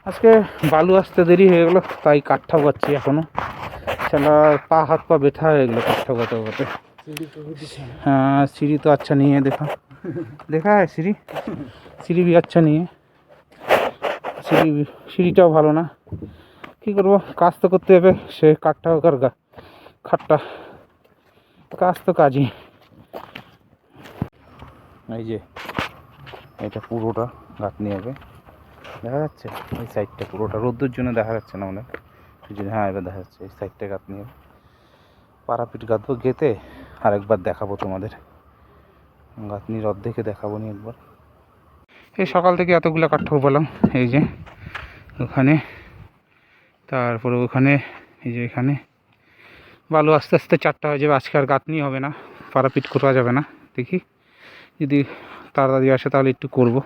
আজকে বালু আসতে দেরি হয়ে গেলো, তাই কাঠ ঠাকাচ্ছি এখনো। শালা হাত পা ব্যথা হয়ে গেলো কাঠ ঠাকাতে ঠাকাতে। हाँ सीढ़ी तो अच्छा नहीं है, देखा है सीढ़ी भी अच्छा नहीं है, সিঁড়িটাও ভালো না। কী করবো, কাজ তো করতে হবে, সে কাঠটা হোক আর খাটটা, কাজ তো কাজই। এই যে এটা পুরোটা গাঁথনি হবে, দেখা যাচ্ছে এই সাইডটা পুরোটা, রোদ্দুর জন্য দেখা যাচ্ছে না অনেক, হ্যাঁ এবার দেখা যাচ্ছে এই সাইডটা গাঁথনি হবে। পারাপিট গাঁথবো গেতে, আরেকবার দেখাবো তোমাদের, গাঁথনির অর্ধেকে দেখাবো নি একবার। এই সকাল থেকে এতগুলো কাঠ পেলাম, এই যে ওখানে, তারপরে ওখানে, এই যে এখানে। বালু আস্তে আস্তে 4টা হয়ে যাবে, আজকে আর গাঁথনি হবে না, পারাপিট করা যাবে না। দেখি যদি তাড়াতাড়ি আসে তাহলে একটু করবো।